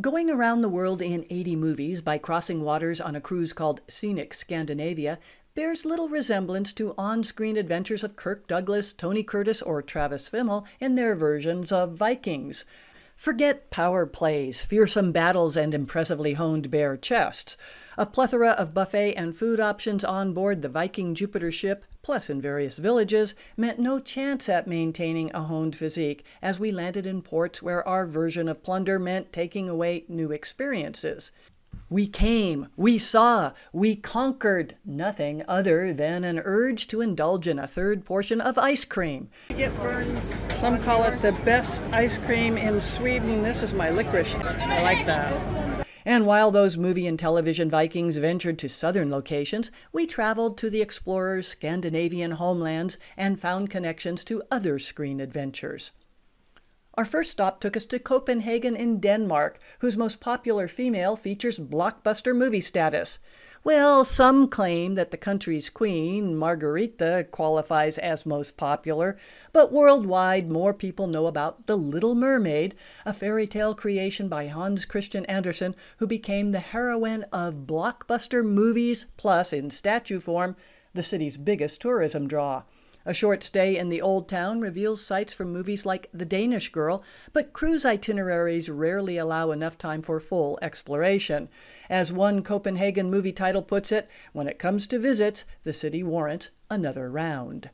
Going around the world in 80 movies by crossing waters on a cruise called Scenic Scandinavia bears little resemblance to on-screen adventures of Kirk Douglas, Tony Curtis, or Travis Fimmel in their versions of Vikings. Forget power plays, fearsome battles, and impressively honed bare chests. A plethora of buffet and food options on board the Viking Jupiter ship, plus in various villages, meant no chance at maintaining a honed physique as we landed in ports where our version of plunder meant taking away new experiences. We came, we saw, we conquered nothing other than an urge to indulge in a third portion of ice cream. Some call it the best ice cream in Sweden. This is my licorice. I like that. And while those movie and television Vikings ventured to southern locations, we traveled to the explorers' Scandinavian homelands and found connections to other screen adventures. Our first stop took us to Copenhagen in Denmark, whose most popular female features blockbuster movie status. Well, some claim that the country's queen, Margarita, qualifies as most popular, but worldwide more people know about The Little Mermaid, a fairy tale creation by Hans Christian Andersen, who became the heroine of blockbuster movies, plus, in statue form, the city's biggest tourism draw. A short stay in the Old Town reveals sights from movies like The Danish Girl, but cruise itineraries rarely allow enough time for full exploration. As one Copenhagen movie title puts it, when it comes to visits, the city warrants another round.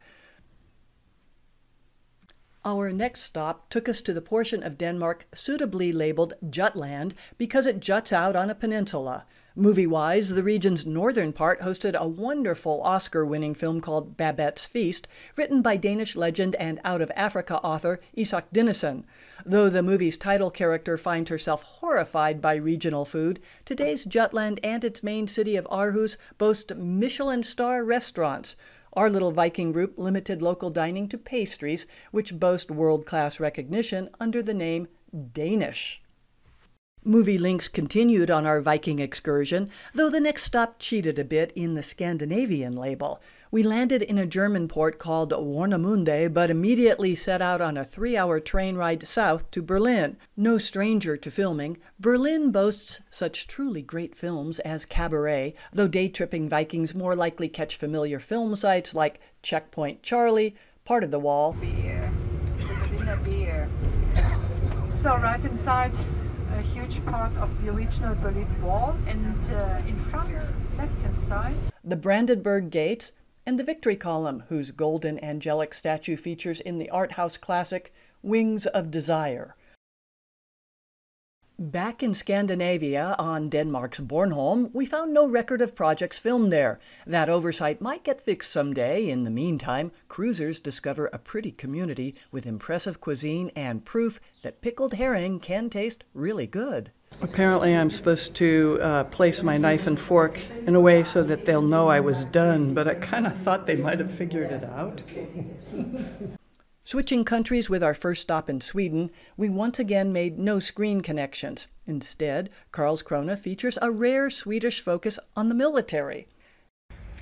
Our next stop took us to the portion of Denmark suitably labeled Jutland because it juts out on a peninsula. Movie-wise, the region's northern part hosted a wonderful Oscar-winning film called Babette's Feast, written by Danish legend and out-of-Africa author Isak Dinesen. Though the movie's title character finds herself horrified by regional food, today's Jutland and its main city of Aarhus boast Michelin star restaurants. Our little Viking group limited local dining to pastries, which boast world-class recognition under the name Danish. Movie links continued on our Viking excursion, though the next stop cheated a bit in the Scandinavian label. We landed in a German port called Warnemünde, but immediately set out on a 3-hour train ride south to Berlin. No stranger to filming, Berlin boasts such truly great films as Cabaret, though day-tripping Vikings more likely catch familiar film sites like Checkpoint Charlie, Part of the Wall. Beer. Beer. So right inside a huge part of the original Berlin Wall, and in front, left-hand side, the Brandenburg Gates, and the Victory Column, whose golden angelic statue features in the art house classic Wings of Desire. Back in Scandinavia, on Denmark's Bornholm, we found no record of projects filmed there. That oversight might get fixed someday. In the meantime, cruisers discover a pretty community with impressive cuisine and proof that pickled herring can taste really good. Apparently I'm supposed to place my knife and fork in a way so that they'll know I was done, but I kind of thought they might have figured it out. Switching countries with our first stop in Sweden, we once again made no screen connections. Instead, Karlskrona features a rare Swedish focus on the military.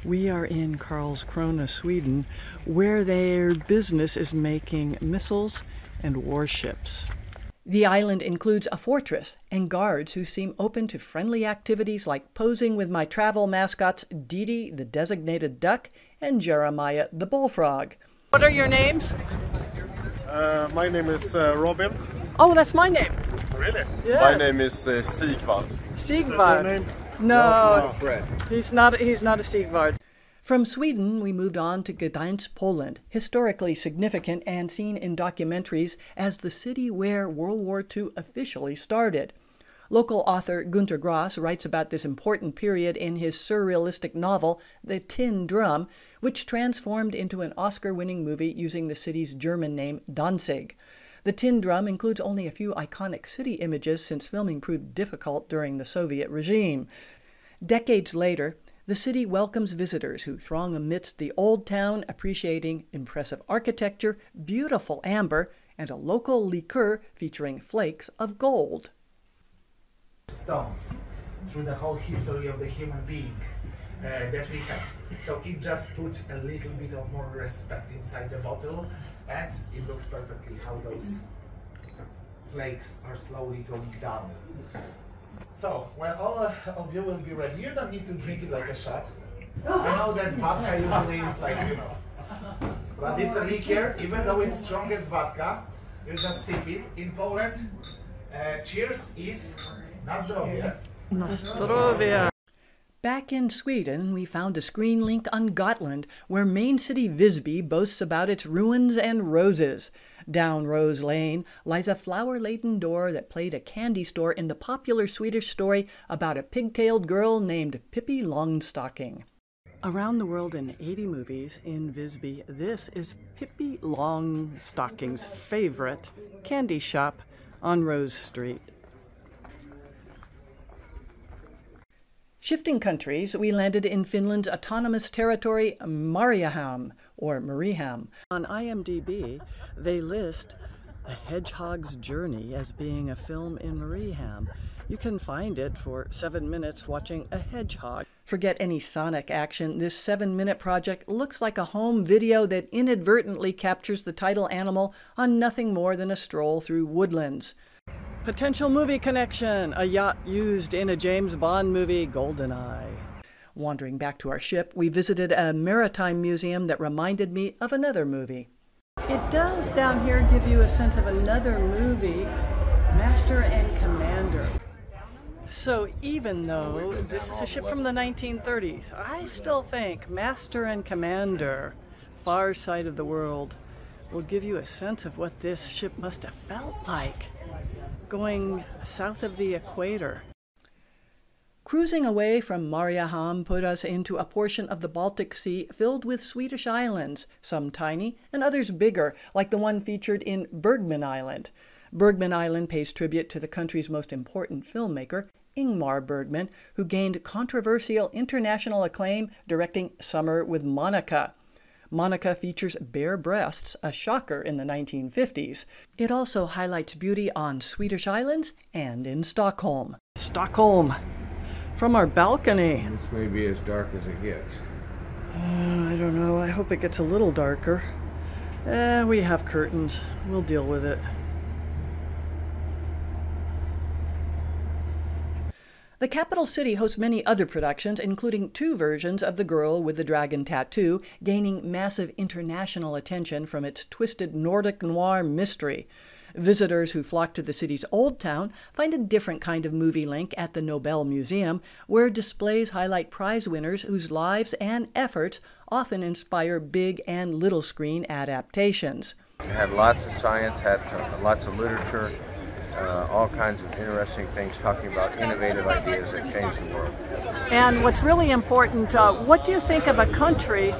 We are in Karlskrona, Sweden, where their business is making missiles and warships. The island includes a fortress and guards who seem open to friendly activities like posing with my travel mascots Didi, the designated duck, and Jeremiah, the bullfrog. What are your names? My name is Robin. Oh, that's my name. Really? Yes. My name is Sigvard. Sigvard. No, Fred. he's not a Sigvard. From Sweden, we moved on to Gdańsk, Poland, historically significant and seen in documentaries as the city where World War II officially started. Local author Günter Grass writes about this important period in his surrealistic novel, The Tin Drum, which transformed into an Oscar-winning movie using the city's German name Danzig. The Tin Drum includes only a few iconic city images since filming proved difficult during the Soviet regime. Decades later, the city welcomes visitors who throng amidst the Old Town, appreciating impressive architecture, beautiful amber, and a local liqueur featuring flakes of gold. Stones through the whole history of the human being that we have. So it just puts a little bit of more respect inside the bottle, and it looks perfectly how those flakes are slowly going down. So when all of you will be ready, you don't need to drink it like a shot. I know that vodka usually is like, you know, but it's a liquor, even though it's strong as vodka, you just sip it. In Poland, cheers is na zdrowie. Na zdrowie. Back in Sweden, we found a screen link on Gotland, where main city Visby boasts about its ruins and roses. Down Rose Lane lies a flower-laden door that played a candy store in the popular Swedish story about a pigtailed girl named Pippi Longstocking. Around the world in 80 movies in Visby, this is Pippi Longstocking's favorite candy shop on Rose Street. Shifting countries, we landed in Finland's autonomous territory, Mariehamn, or Mariehamn. On IMDb, they list A Hedgehog's Journey as being a film in Mariehamn. You can find it for 7 minutes watching a hedgehog. Forget any sonic action, this 7-minute project looks like a home video that inadvertently captures the title animal on nothing more than a stroll through woodlands. Potential movie connection, a yacht used in a James Bond movie, GoldenEye. Wandering back to our ship, we visited a maritime museum that reminded me of another movie. It does down here give you a sense of another movie, Master and Commander. So even though this is a ship from the 1930s, I still think Master and Commander, Far Side of the World, will give you a sense of what this ship must have felt like, going south of the equator. Cruising away from Mariehamn put us into a portion of the Baltic Sea filled with Swedish islands, some tiny and others bigger, like the one featured in Bergman Island. Bergman Island pays tribute to the country's most important filmmaker, Ingmar Bergman, who gained controversial international acclaim directing Summer with Monica. Monica features bare breasts, a shocker in the 1950s. It also highlights beauty on Swedish islands and in Stockholm. Stockholm! From our balcony. This may be as dark as it gets. I don't know. I hope it gets a little darker. We have curtains. We'll deal with it. The capital city hosts many other productions, including 2 versions of The Girl with the Dragon Tattoo, gaining massive international attention from its twisted Nordic noir mystery. Visitors who flock to the city's Old Town find a different kind of movie link at the Nobel Museum, where displays highlight prize winners whose lives and efforts often inspire big and little screen adaptations. It had lots of science, lots of literature, all kinds of interesting things talking about innovative ideas that change the world. And what's really important, what do you think of a country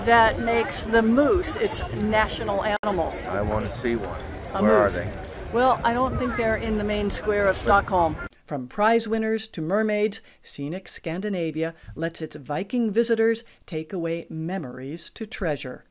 that makes the moose its national animal? I want to see one. Where moose. Are they? Well, I don't think they're in the main square of Stockholm. From prize winners to mermaids, scenic Scandinavia lets its Viking visitors take away memories to treasure.